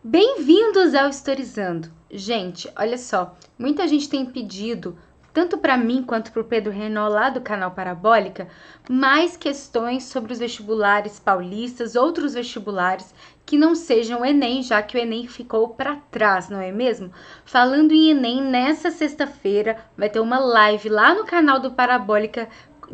Bem-vindos ao Historizando. Gente, olha só, muita gente tem pedido, tanto para mim quanto para o Pedro Renault lá do canal Parabólica, mais questões sobre os vestibulares paulistas, outros vestibulares que não sejam o Enem, já que o Enem ficou para trás, não é mesmo? Falando em Enem, nessa sexta-feira vai ter uma live lá no canal do Parabólica,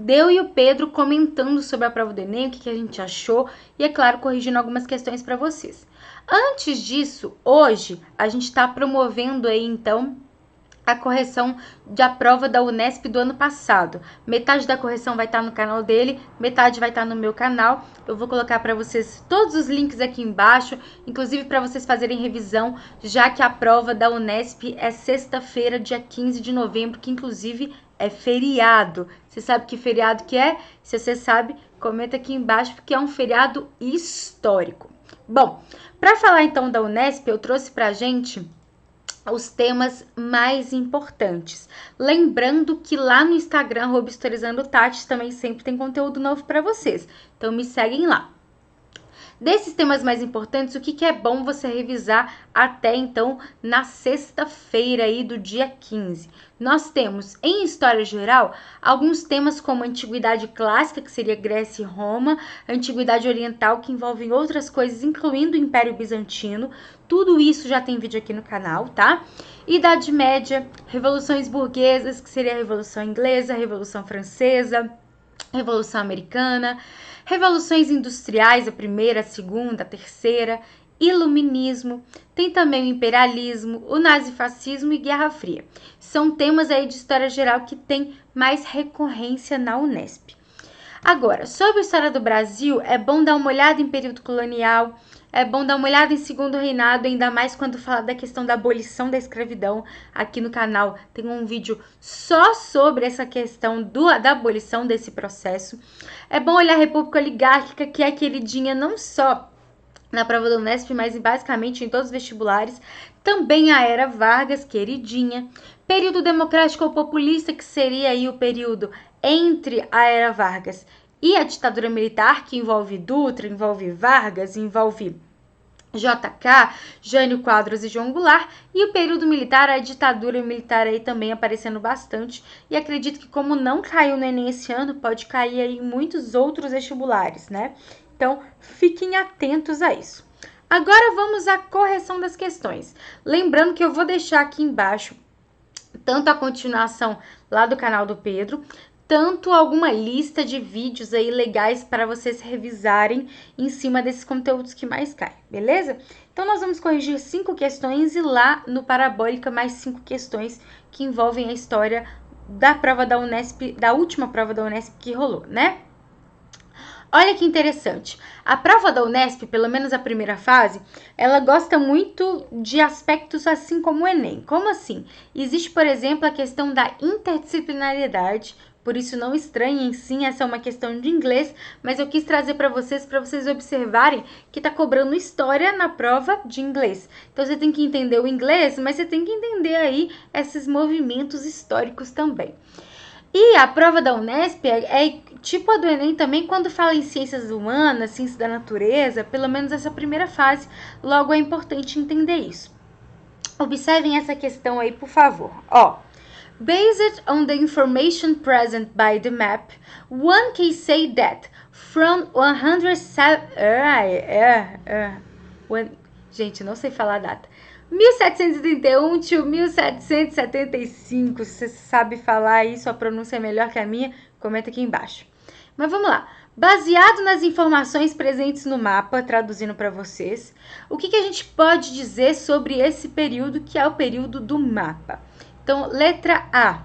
eu e o Pedro comentando sobre a prova do Enem, o que a gente achou e, é claro, corrigindo algumas questões para vocês. Antes disso, hoje a gente está promovendo aí então a correção da prova da Unesp do ano passado. Metade da correção vai estar no canal dele, metade vai estar no meu canal. Eu vou colocar para vocês todos os links aqui embaixo, inclusive para vocês fazerem revisão, já que a prova da Unesp é sexta-feira, dia 15 de novembro, que inclusive é feriado. Você sabe que feriado que é? Se você sabe, comenta aqui embaixo, porque é um feriado histórico. Bom, para falar então da Unesp, eu trouxe para a gente os temas mais importantes. Lembrando que lá no Instagram, @historizandotati, também sempre tem conteúdo novo para vocês. Então me seguem lá. Desses temas mais importantes, o que é bom você revisar até então na sexta-feira aí do dia 15? Nós temos, em História Geral, alguns temas como Antiguidade Clássica, que seria Grécia e Roma, Antiguidade Oriental, que envolvem outras coisas, incluindo o Império Bizantino. Tudo isso já tem vídeo aqui no canal, tá? Idade Média, Revoluções Burguesas, que seria a Revolução Inglesa, a Revolução Francesa, Revolução Americana, revoluções industriais, a primeira, a segunda, a terceira, iluminismo, tem também o imperialismo, o nazifascismo e Guerra Fria. São temas aí de história geral que tem mais recorrência na Unesp. Agora, sobre a história do Brasil, é bom dar uma olhada em período colonial, é bom dar uma olhada em segundo reinado, ainda mais quando fala da questão da abolição da escravidão. Aqui no canal tem um vídeo só sobre essa questão da abolição desse processo. É bom olhar a República Oligárquica, que é queridinha não só na prova do Unesp, mas basicamente em todos os vestibulares. Também a Era Vargas, queridinha. Período democrático ou populista, que seria aí o período entre a Era Vargas e a ditadura militar, que envolve Dutra, envolve Vargas, envolve JK, Jânio Quadros e João Goulart, e o período militar, a ditadura militar aí também aparecendo bastante, e acredito que como não caiu no Enem esse ano, pode cair aí em muitos outros vestibulares, né? Então, fiquem atentos a isso. Agora vamos à correção das questões. Lembrando que eu vou deixar aqui embaixo tanto a continuação lá do canal do Pedro, tanto alguma lista de vídeos aí legais para vocês revisarem em cima desses conteúdos que mais caem, beleza? Então, nós vamos corrigir 5 questões e lá no Parabólica mais 5 questões que envolvem a história da prova da Unesp, da última prova da Unesp que rolou, né? Olha que interessante, a prova da Unesp, pelo menos a primeira fase, ela gosta muito de aspectos assim como o Enem. Como assim? Existe, por exemplo, a questão da interdisciplinaridade, por isso não estranhem, sim, essa é uma questão de inglês, mas eu quis trazer para vocês observarem que está cobrando história na prova de inglês. Então você tem que entender o inglês, mas você tem que entender aí esses movimentos históricos também. E a prova da Unesp é tipo a do Enem também, quando fala em ciências humanas, ciências da natureza, pelo menos essa primeira fase, logo é importante entender isso. Observem essa questão aí, por favor. Ó, based on the information present by the map, one can say that from 107... Gente, não sei falar a data. 1731 to 1775. Se você sabe falar isso, a pronúncia é melhor que a minha, comenta aqui embaixo. Mas vamos lá. Baseado nas informações presentes no mapa, traduzindo para vocês, o que a gente pode dizer sobre esse período, que é o período do mapa? Então, letra A.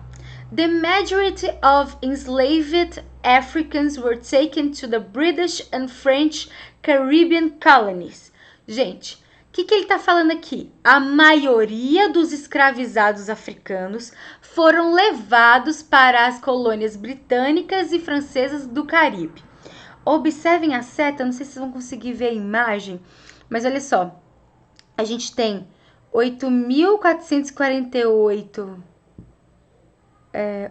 The majority of enslaved Africans were taken to the British and French Caribbean colonies. Gente, o que ele está falando aqui? A maioria dos escravizados africanos foram levados para as colônias britânicas e francesas do Caribe. Observem a seta, não sei se vocês vão conseguir ver a imagem, mas olha só. A gente tem 8.448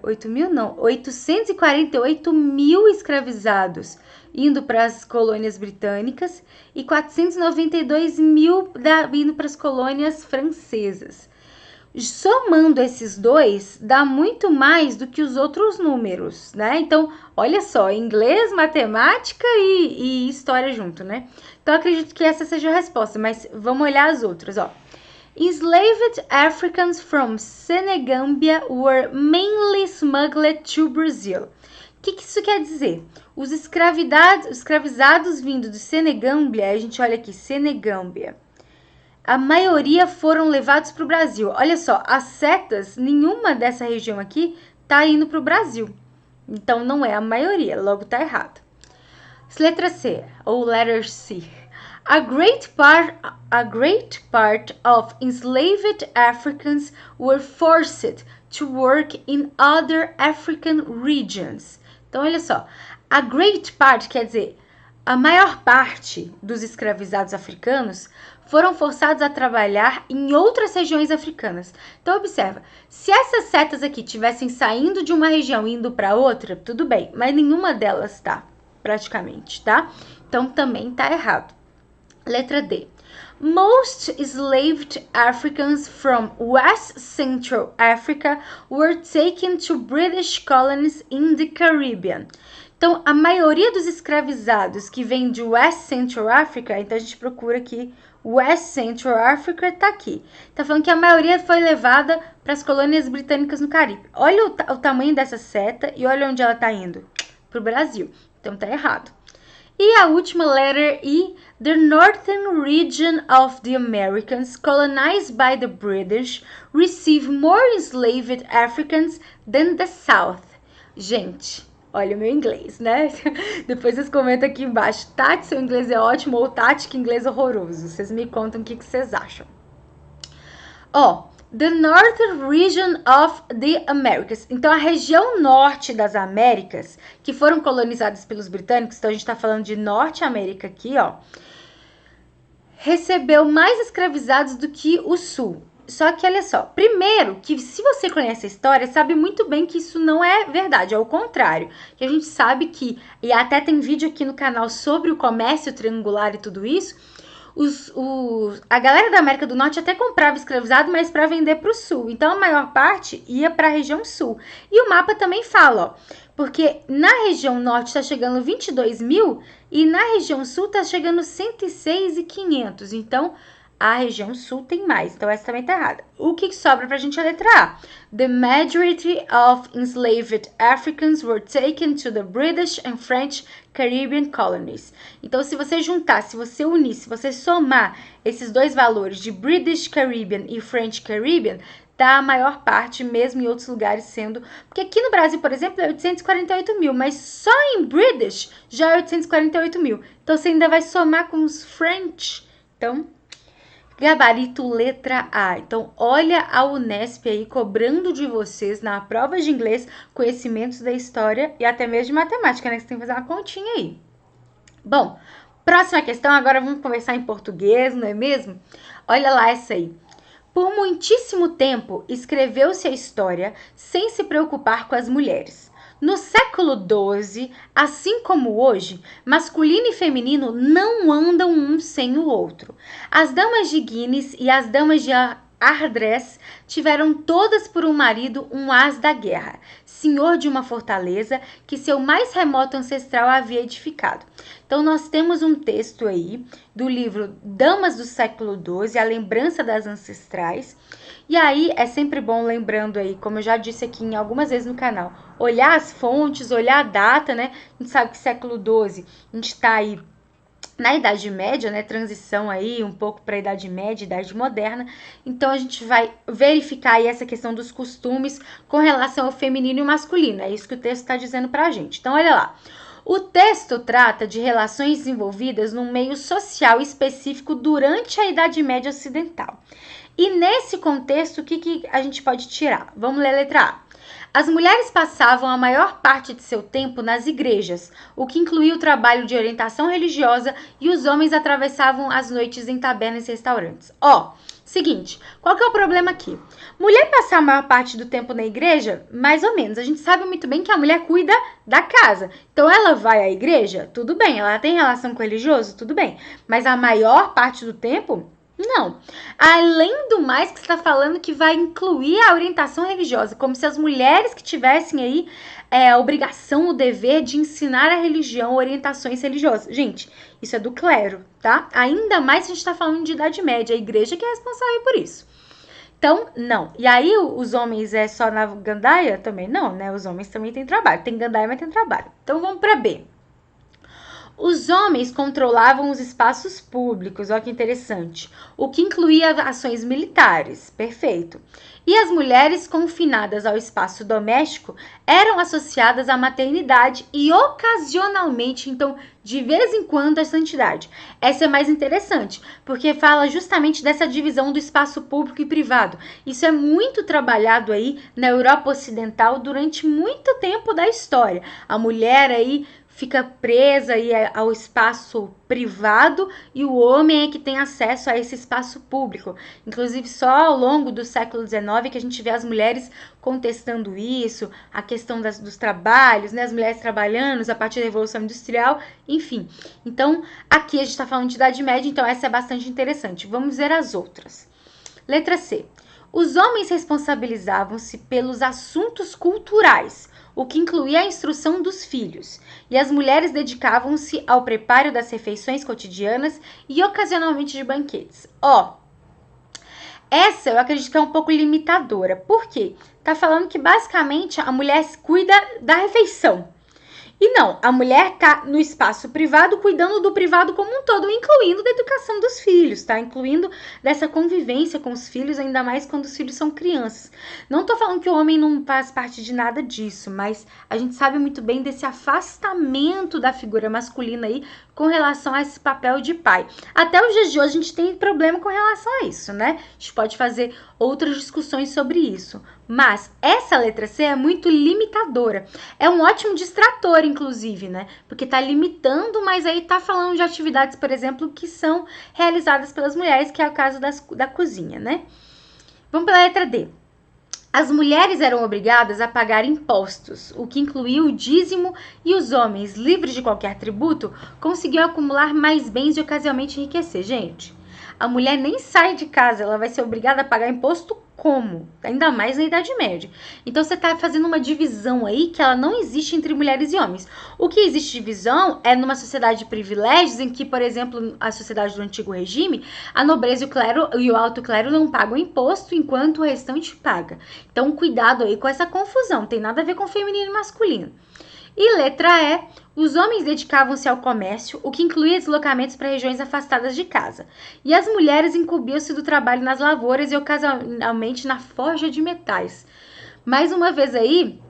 8 mil não, 848 mil escravizados indo para as colônias britânicas e 492 mil indo para as colônias francesas. Somando esses dois, dá muito mais do que os outros números, né? Então, olha só, inglês, matemática e história junto, né? Então, acredito que essa seja a resposta, mas vamos olhar as outras, ó. Enslaved Africans from Senegambia were mainly smuggled to Brazil. O que isso quer dizer? Os escravizados vindo de Senegambia, a gente olha aqui, Senegambia, a maioria foram levados para o Brasil. Olha só, as setas, nenhuma dessa região aqui tá indo para o Brasil. Então, não é a maioria, logo tá errado. Letra C, ou letter C. A great part of enslaved Africans were forced to work in other African regions. Então, olha só, a great part quer dizer a maior parte dos escravizados africanos foram forçados a trabalhar em outras regiões africanas. Então, observa, se essas setas aqui tivessem saindo de uma região e indo para outra, tudo bem, mas nenhuma delas tá, praticamente, tá? Então, também tá errado. Letra D. Most enslaved Africans from West Central Africa were taken to British colonies in the Caribbean. Então, a maioria dos escravizados que vem de West Central Africa, então a gente procura aqui, West Central Africa tá aqui. Tá falando que a maioria foi levada para as colônias britânicas no Caribe. Olha o tamanho dessa seta e olha onde ela tá indo. Pro Brasil. Então tá errado. E a última, letter E, the northern region of the Americas, colonized by the British, receive more enslaved Africans than the South. Gente, olha o meu inglês, né? Depois vocês comentam aqui embaixo, Tati, seu inglês é ótimo, ou Tati, que inglês horroroso. Vocês me contam o que vocês acham. Ó, the northern region of the Americas. Então, a região norte das Américas, que foram colonizadas pelos britânicos, então a gente está falando de Norte América aqui, ó, recebeu mais escravizados do que o sul. Só que, olha só, primeiro, que se você conhece a história, sabe muito bem que isso não é verdade, é o contrário. Que a gente sabe que, e até tem vídeo aqui no canal sobre o comércio triangular e tudo isso, a galera da América do Norte até comprava escravizado, mas para vender para o sul. Então, a maior parte ia para a região sul. E o mapa também fala, ó, porque na região norte está chegando 22 mil e na região sul está chegando 106.500. Então, a região sul tem mais. Então, essa também tá errada. O que sobra pra gente é a letra A. The majority of enslaved Africans were taken to the British and French Caribbean colonies. Então, se você juntar, se você unir, se você somar esses dois valores de British Caribbean e French Caribbean, tá a maior parte, mesmo em outros lugares sendo... Porque aqui no Brasil, por exemplo, é 848 mil, mas só em British já é 848 mil. Então, você ainda vai somar com os French. Então... Gabarito letra A. Então, olha a Unesp aí cobrando de vocês na prova de inglês conhecimentos da história e até mesmo de matemática, né? Que você tem que fazer uma continha aí. Bom, próxima questão, agora vamos conversar em português, não é mesmo? Olha lá essa aí. Por muitíssimo tempo, escreveu-se a história sem se preocupar com as mulheres. No século XII, assim como hoje, masculino e feminino não andam um sem o outro. As damas de Guinness e as damas de Ardres tiveram todas por um marido um as da guerra, senhor de uma fortaleza que seu mais remoto ancestral havia edificado. Então, nós temos um texto aí do livro Damas do século XII, a lembrança das ancestrais. E aí, é sempre bom, lembrando aí, como eu já disse aqui em algumas vezes no canal, olhar as fontes, olhar a data, né? A gente sabe que século XII, a gente tá aí na Idade Média, né? Transição aí um pouco para a Idade Média, Idade Moderna. Então, a gente vai verificar aí essa questão dos costumes com relação ao feminino e o masculino. É isso que o texto está dizendo pra gente. Então, olha lá. O texto trata de relações desenvolvidas num meio social específico durante a Idade Média Ocidental. E nesse contexto, o que a gente pode tirar? Vamos ler a letra A. As mulheres passavam a maior parte de seu tempo nas igrejas, o que incluía o trabalho de orientação religiosa, e os homens atravessavam as noites em tabernas e restaurantes. Seguinte, qual que é o problema aqui? Mulher passar a maior parte do tempo na igreja? Mais ou menos. A gente sabe muito bem que a mulher cuida da casa. Então, ela vai à igreja? Tudo bem. Ela tem relação com o religioso? Tudo bem. Mas a maior parte do tempo? Não. Além do mais, que você está falando que vai incluir a orientação religiosa, como se as mulheres que tivessem aí a obrigação, o dever de ensinar a religião, orientações religiosas. Gente, isso é do clero, tá? Ainda mais se a gente está falando de Idade Média, a igreja que é responsável por isso. Então, não. E aí, os homens é só na gandaia? Também não, né? Os homens também têm trabalho. Tem gandaia, mas tem trabalho. Então, vamos para B. Os homens controlavam os espaços públicos, olha que interessante, o que incluía ações militares, perfeito. E as mulheres confinadas ao espaço doméstico eram associadas à maternidade e ocasionalmente, então, de vez em quando, à santidade. Essa é mais interessante, porque fala justamente dessa divisão do espaço público e privado. Isso é muito trabalhado aí na Europa Ocidental durante muito tempo da história. A mulher aí fica presa aí ao espaço privado e o homem é que tem acesso a esse espaço público. Inclusive, só ao longo do século XIX que a gente vê as mulheres contestando isso, a questão dos trabalhos, né? As mulheres trabalhando a partir da Revolução Industrial, enfim. Então, aqui a gente está falando de Idade Média, então essa é bastante interessante. Vamos ver as outras. Letra C. Os homens responsabilizavam-se pelos assuntos culturais, o que incluía a instrução dos filhos, e as mulheres dedicavam-se ao preparo das refeições cotidianas e ocasionalmente de banquetes. Essa eu acredito que é um pouco limitadora. Por quê? Tá falando que basicamente a mulher cuida da refeição. E não, a mulher tá no espaço privado, cuidando do privado como um todo, incluindo da educação dos filhos, tá? Incluindo dessa convivência com os filhos, ainda mais quando os filhos são crianças. Não tô falando que o homem não faz parte de nada disso, mas a gente sabe muito bem desse afastamento da figura masculina aí com relação a esse papel de pai. Até os dias de hoje a gente tem problema com relação a isso, né? A gente pode fazer outras discussões sobre isso. Mas essa letra C é muito limitadora. É um ótimo distrator, inclusive, né? Porque tá limitando, mas aí tá falando de atividades, por exemplo, que são realizadas pelas mulheres, que é o caso da cozinha, né? Vamos para a letra D. As mulheres eram obrigadas a pagar impostos, o que incluía o dízimo, e os homens, livres de qualquer tributo, conseguiam acumular mais bens e ocasionalmente enriquecer. Gente, a mulher nem sai de casa, ela vai ser obrigada a pagar imposto como? Ainda mais na Idade Média. Então, você está fazendo uma divisão aí que ela não existe entre mulheres e homens. O que existe divisão é numa sociedade de privilégios em que, por exemplo, a sociedade do Antigo Regime, a nobreza e o alto clero não pagam imposto, enquanto o restante paga. Então, cuidado aí com essa confusão. Tem nada a ver com feminino e masculino. E letra E, os homens dedicavam-se ao comércio, o que incluía deslocamentos para regiões afastadas de casa. E as mulheres incumbiam-se do trabalho nas lavouras e ocasionalmente na forja de metais. Mais uma vez aí,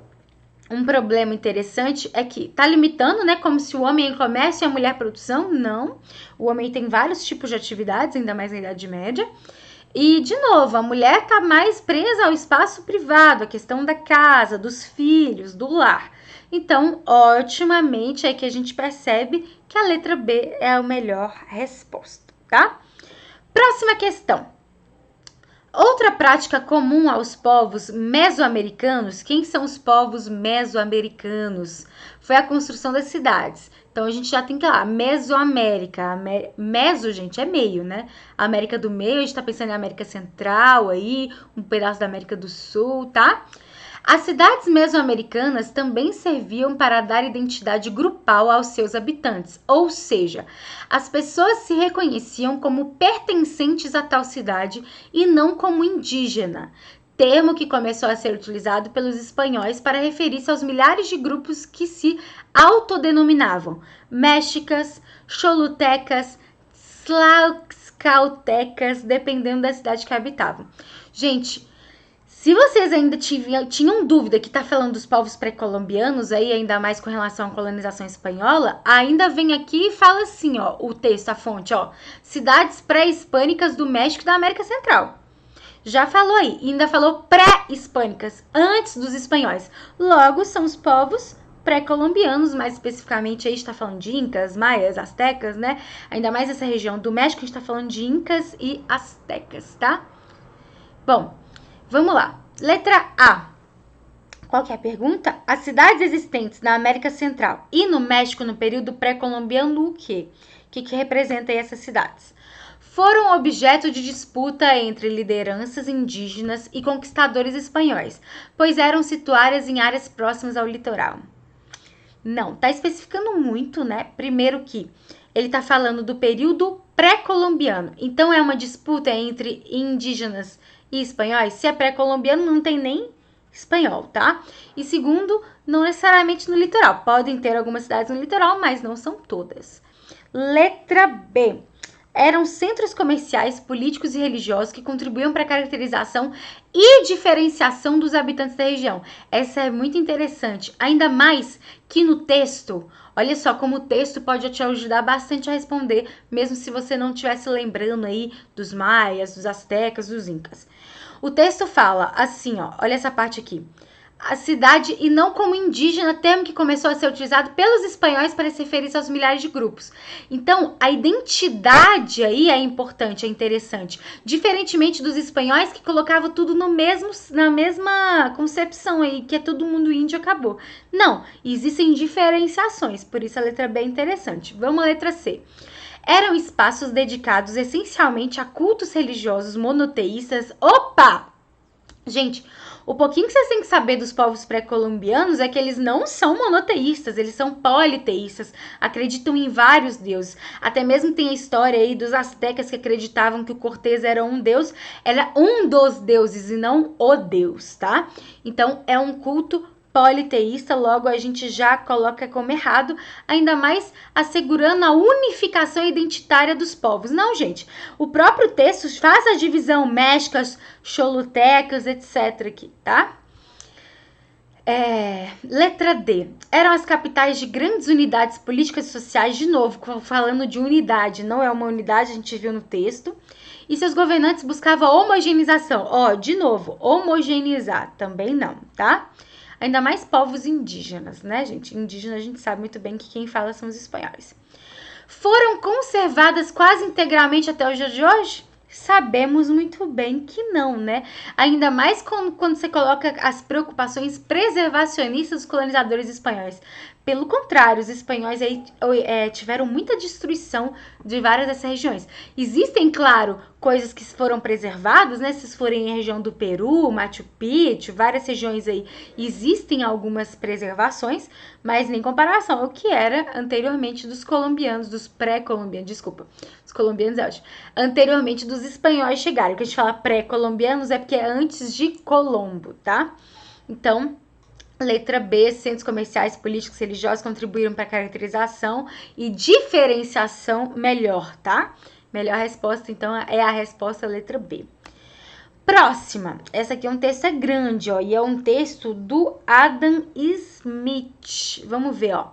um problema interessante é que tá limitando, né, como se o homem é comércio e a mulher produção. Não, o homem tem vários tipos de atividades, ainda mais na Idade Média. E, de novo, a mulher tá mais presa ao espaço privado, a questão da casa, dos filhos, do lar. Então, otimamente é que a gente percebe que a letra B é a melhor resposta, tá? Próxima questão. Outra prática comum aos povos mesoamericanos, quem são os povos mesoamericanos? Foi a construção das cidades. Então, a gente já tem que ir lá, Mesoamérica. Meso, gente, é meio, né? A América do Meio, a gente tá pensando em América Central aí, um pedaço da América do Sul, tá? As cidades mesoamericanas também serviam para dar identidade grupal aos seus habitantes, ou seja, as pessoas se reconheciam como pertencentes a tal cidade e não como indígena, termo que começou a ser utilizado pelos espanhóis para referir-se aos milhares de grupos que se autodenominavam mexicas, cholutecas, tlaxcaltecas, dependendo da cidade que habitavam. Gente, se vocês ainda tinham dúvida que está falando dos povos pré-colombianos, aí ainda mais com relação à colonização espanhola, ainda vem aqui e fala assim, ó, o texto, a fonte, ó, cidades pré-hispânicas do México e da América Central. Já falou aí, ainda falou pré-hispânicas, antes dos espanhóis. Logo, são os povos pré-colombianos, mais especificamente aí está falando de incas, maias, astecas, né? Ainda mais essa região do México, a gente está falando de incas e astecas, tá? Bom, vamos lá. Letra A. Qual que é a pergunta? As cidades existentes na América Central e no México no período pré-colombiano, o quê? O que representa aí essas cidades? Foram objeto de disputa entre lideranças indígenas e conquistadores espanhóis, pois eram situadas em áreas próximas ao litoral. Não, tá especificando muito, né? Primeiro que ele tá falando do período pré-colombiano. Então é uma disputa entre indígenas e espanhóis. Se é pré-colombiano, não tem nem espanhol, tá? E segundo, não necessariamente no litoral. Podem ter algumas cidades no litoral, mas não são todas. Letra B. Eram centros comerciais, políticos e religiosos que contribuíam para a caracterização e diferenciação dos habitantes da região. Essa é muito interessante, ainda mais que no texto, olha só como o texto pode te ajudar bastante a responder, mesmo se você não estivesse lembrando aí dos maias, dos astecas, dos incas. O texto fala assim, ó, olha essa parte aqui. A cidade e não como indígena, termo que começou a ser utilizado pelos espanhóis para se referir aos milhares de grupos. Então, a identidade aí é importante, é interessante. Diferentemente dos espanhóis que colocavam tudo no mesmo, na mesma concepção aí, que é todo mundo índio e acabou. Não, existem diferenciações, por isso a letra B é interessante. Vamos à letra C. Eram espaços dedicados essencialmente a cultos religiosos monoteístas. Opa! Gente, o pouquinho que vocês têm que saber dos povos pré-colombianos é que eles não são monoteístas, eles são politeístas, acreditam em vários deuses. Até mesmo tem a história aí dos astecas que acreditavam que o Cortés era um deus, era um dos deuses e não o deus, tá? Então é um culto politeísta, logo a gente já coloca como errado, ainda mais assegurando a unificação identitária dos povos. Não, gente, o próprio texto faz a divisão mexicas, cholutecas, etc. aqui, tá? Letra D. Eram as capitais de grandes unidades políticas e sociais, de novo, falando de unidade, não é uma unidade, a gente viu no texto. E seus governantes buscavam homogeneização. Ó, de novo, homogeneizar, também não, tá? Ainda mais povos indígenas, né, gente? Indígena a gente sabe muito bem que quem fala são os espanhóis. Foram conservadas quase integralmente até o dia de hoje? Sabemos muito bem que não, né? Ainda mais quando você coloca as preocupações preservacionistas dos colonizadores espanhóis. Pelo contrário, os espanhóis aí, tiveram muita destruição de várias dessas regiões. Existem, claro, coisas que foram preservadas, né? Se forem em região do Peru, Machu Picchu, várias regiões aí, existem algumas preservações, mas nem comparação ao que era anteriormente dos colombianos, dos pré-colombianos, desculpa. Os colombianos é ótimo. Anteriormente dos espanhóis chegarem. O que a gente fala pré-colombianos é porque é antes de Colombo, tá? Então, letra B, centros comerciais, políticos, religiosos contribuíram para a caracterização e diferenciação melhor, tá? Melhor resposta, então, é a resposta letra B. Próxima. Essa aqui é um texto grande, ó, e é um texto do Adam Smith. Vamos ver, ó.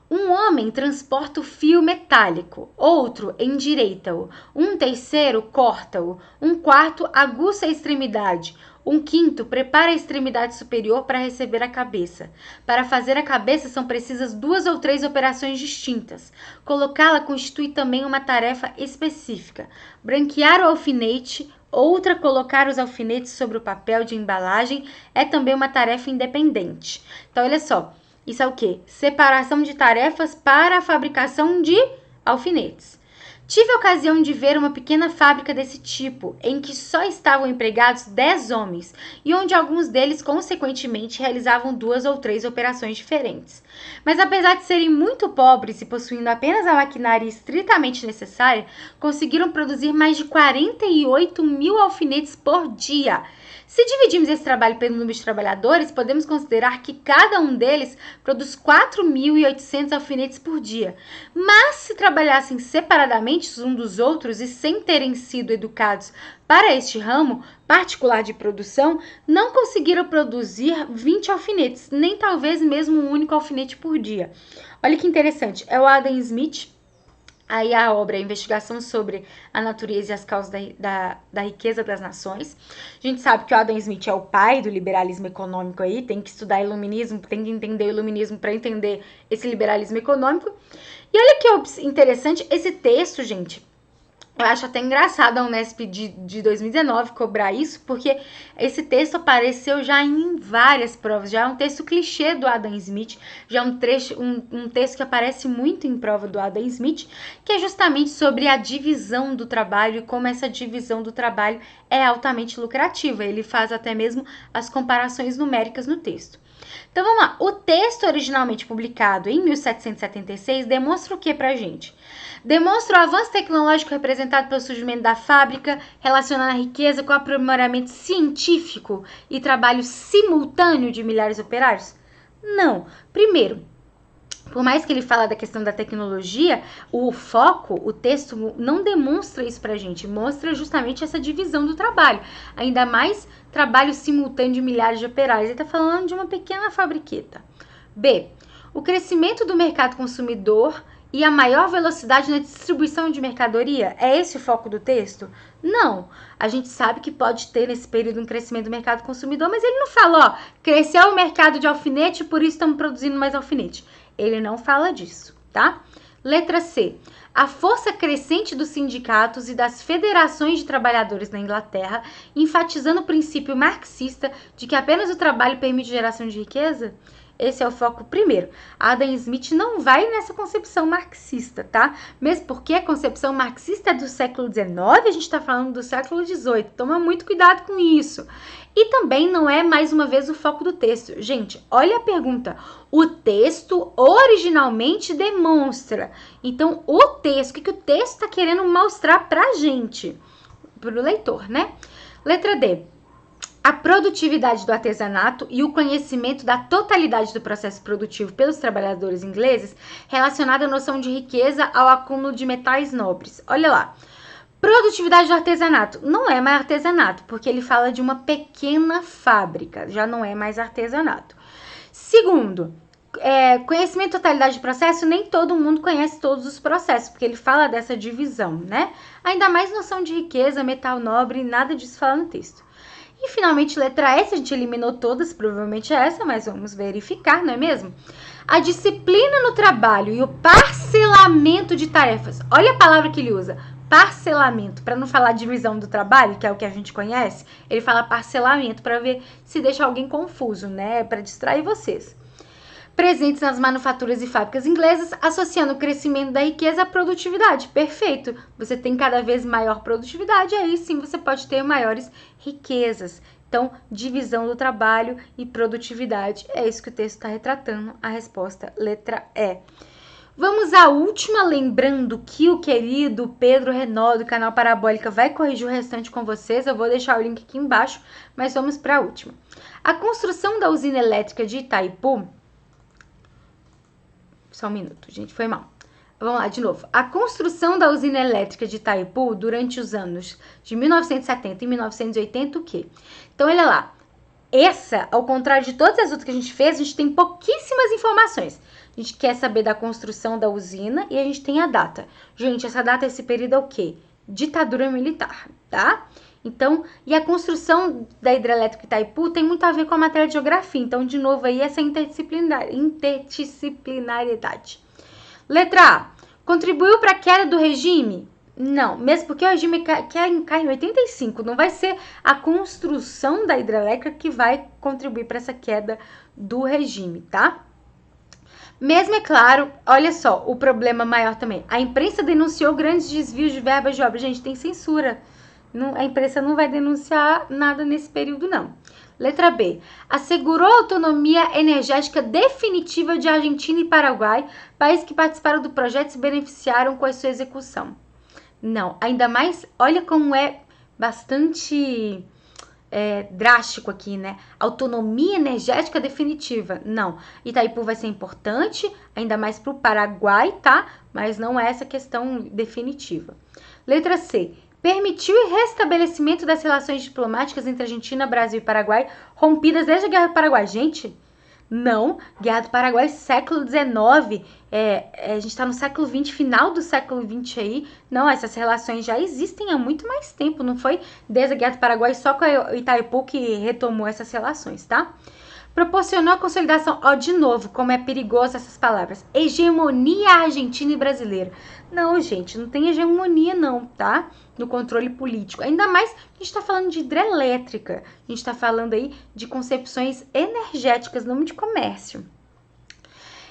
Um homem transporta o fio metálico, outro endireita-o, um terceiro corta-o, um quarto aguça a extremidade, um quinto prepara a extremidade superior para receber a cabeça. Para fazer a cabeça são precisas 2 ou 3 operações distintas. Colocá-la constitui também uma tarefa específica. Branquear o alfinete, outra colocar os alfinetes sobre o papel de embalagem é também uma tarefa independente. Então, olha só. Isso é o quê? Separação de tarefas para a fabricação de alfinetes. Tive a ocasião de ver uma pequena fábrica desse tipo, em que só estavam empregados 10 homens, e onde alguns deles, consequentemente, realizavam 2 ou 3 operações diferentes. Mas apesar de serem muito pobres e possuindo apenas a maquinária estritamente necessária, conseguiram produzir mais de 48 mil alfinetes por dia. Se dividimos esse trabalho pelo número de trabalhadores, podemos considerar que cada um deles produz 4.800 alfinetes por dia. Mas se trabalhassem separadamente uns dos outros e sem terem sido educados para este ramo particular de produção, não conseguiram produzir 20 alfinetes, nem talvez mesmo um único alfinete por dia. Olha que interessante, é o Adam Smith. Aí a obra é a investigação sobre a natureza e as causas da riqueza das nações. A gente sabe que o Adam Smith é o pai do liberalismo econômico aí, tem que estudar iluminismo, tem que entender o iluminismo para entender esse liberalismo econômico. E olha que interessante, esse texto, gente, eu acho até engraçado a Unesp de 2019 cobrar isso, porque esse texto apareceu já em várias provas, já é um texto clichê do Adam Smith, já é um texto que aparece muito em prova do Adam Smith, que é justamente sobre a divisão do trabalho e como essa divisão do trabalho é altamente lucrativa. Ele faz até mesmo as comparações numéricas no texto. Então vamos lá, o texto originalmente publicado em 1776 demonstra o que pra gente? Demonstra o avanço tecnológico representado pelo surgimento da fábrica, relacionando a riqueza com o aprimoramento científico e trabalho simultâneo de milhares de operários? Não. Primeiro, por mais que ele fala da questão da tecnologia, o foco, o texto não demonstra isso pra gente, mostra justamente essa divisão do trabalho, ainda mais trabalho simultâneo de milhares de operários. Ele está falando de uma pequena fabriqueta. B, o crescimento do mercado consumidor e a maior velocidade na distribuição de mercadoria? É esse o foco do texto? Não. A gente sabe que pode ter nesse período um crescimento do mercado consumidor, mas ele não fala, ó, cresceu o mercado de alfinete, por isso estamos produzindo mais alfinete. Ele não fala disso, tá? Letra C. A força crescente dos sindicatos e das federações de trabalhadores na Inglaterra, enfatizando o princípio marxista de que apenas o trabalho permite geração de riqueza? Esse é o foco primeiro. Adam Smith não vai nessa concepção marxista, tá? Mesmo porque a concepção marxista é do século XIX, a gente está falando do século XVIII. Toma muito cuidado com isso. E também não é, mais uma vez, o foco do texto. Gente, olha a pergunta. O texto originalmente demonstra. Então, o texto, o que o texto está querendo mostrar pra gente? Pro leitor, né? Letra D. A produtividade do artesanato e o conhecimento da totalidade do processo produtivo pelos trabalhadores ingleses relacionada à noção de riqueza ao acúmulo de metais nobres. Olha lá. Produtividade do artesanato. Não é mais artesanato, porque ele fala de uma pequena fábrica. Já não é mais artesanato. Segundo, conhecimento da totalidade do processo, nem todo mundo conhece todos os processos, porque ele fala dessa divisão, né? Ainda mais noção de riqueza, metal nobre, nada disso fala no texto. E finalmente, letra S, a gente eliminou todas, provavelmente essa, mas vamos verificar, não é mesmo? A disciplina no trabalho e o parcelamento de tarefas. Olha a palavra que ele usa, parcelamento, para não falar divisão do trabalho, que é o que a gente conhece, ele fala parcelamento para ver se deixa alguém confuso, né? Para distrair vocês. Presentes nas manufaturas e fábricas inglesas, associando o crescimento da riqueza à produtividade. Perfeito! Você tem cada vez maior produtividade, aí sim você pode ter maiores riquezas. Então, divisão do trabalho e produtividade. É isso que o texto está retratando. A resposta, letra E. Vamos à última, lembrando que o querido Pedro Renaud, do canal Parabólica, vai corrigir o restante com vocês. Eu vou deixar o link aqui embaixo, mas vamos para a última. A construção da usina elétrica de Itaipu... Só um minuto, gente, foi mal. Vamos lá, de novo. A construção da usina elétrica de Itaipu durante os anos de 1970 e 1980, o quê? Então, olha lá. Essa, ao contrário de todas as outras que a gente fez, a gente tem pouquíssimas informações. A gente quer saber da construção da usina e a gente tem a data. Gente, essa data, esse período é o quê? Ditadura militar, tá? Então, e a construção da hidrelétrica Itaipu tem muito a ver com a matéria de geografia. Então, de novo aí, essa interdisciplinaridade. Letra A. Contribuiu para a queda do regime? Não, mesmo porque o regime cai em 85. Não vai ser a construção da hidrelétrica que vai contribuir para essa queda do regime, tá? Mesmo, é claro, olha só, o problema maior também. A imprensa denunciou grandes desvios de verbas de obra. Gente, tem censura. A imprensa não vai denunciar nada nesse período, não. Letra B. Assegurou a autonomia energética definitiva de Argentina e Paraguai, países que participaram do projeto e se beneficiaram com a sua execução. Não, ainda mais, olha como é bastante drástico aqui, né? Autonomia energética definitiva. Não, Itaipu vai ser importante, ainda mais para o Paraguai, tá? Mas não é essa questão definitiva. Letra C. Permitiu o restabelecimento das relações diplomáticas entre Argentina, Brasil e Paraguai, rompidas desde a Guerra do Paraguai. Gente, Não, Guerra do Paraguai, século XIX, a gente está no século XX, final do século XX aí. Não, essas relações já existem há muito mais tempo, não foi desde a Guerra do Paraguai só com a Itaipu que retomou essas relações, tá? Proporcionou a consolidação, ó, de novo, como é perigoso essas palavras, hegemonia argentina e brasileira. Não, gente, não tem hegemonia não, tá? No controle político. Ainda mais que a gente está falando de hidrelétrica, a gente está falando aí de concepções energéticas, não de comércio.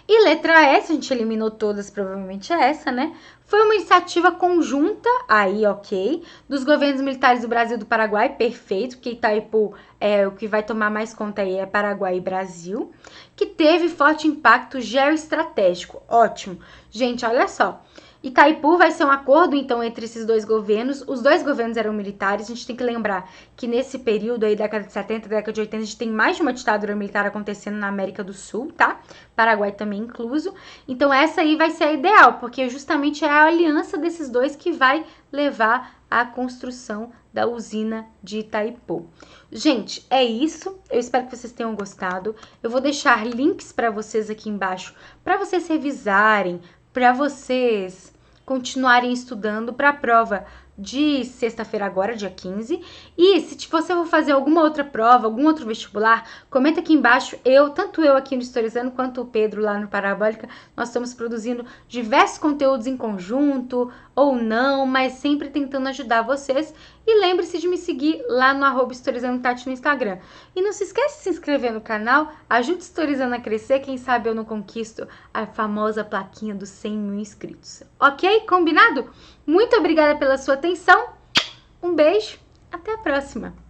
E letra S, a gente eliminou todas, provavelmente essa, né? Foi uma iniciativa conjunta, aí ok, dos governos militares do Brasil e do Paraguai, perfeito, porque Itaipu o que vai tomar mais conta aí é Paraguai e Brasil, que teve forte impacto geoestratégico. Ótimo. Gente, olha só. Itaipu vai ser um acordo, então, entre esses dois governos. Os dois governos eram militares. A gente tem que lembrar que nesse período aí, década de 70, década de 80, a gente tem mais de uma ditadura militar acontecendo na América do Sul, tá? Paraguai também incluso. Então, essa aí vai ser a ideal, porque justamente é a aliança desses dois que vai levar à construção da usina de Itaipu. Gente, é isso. Eu espero que vocês tenham gostado. Eu vou deixar links para vocês aqui embaixo, para vocês revisarem, para vocês continuarem estudando para a prova de sexta-feira agora, dia 15. E se você for fazer alguma outra prova, algum outro vestibular, comenta aqui embaixo. Tanto eu aqui no Historizando, quanto o Pedro lá no Parabólica, nós estamos produzindo diversos conteúdos em conjunto, ou não, mas sempre tentando ajudar vocês. E lembre-se de me seguir lá no @historizandotati no Instagram. E não se esquece de se inscrever no canal, ajude Historizando a crescer, quem sabe eu não conquisto a famosa plaquinha dos 100 mil inscritos. Ok? Combinado? Muito obrigada pela sua atenção, um beijo, até a próxima!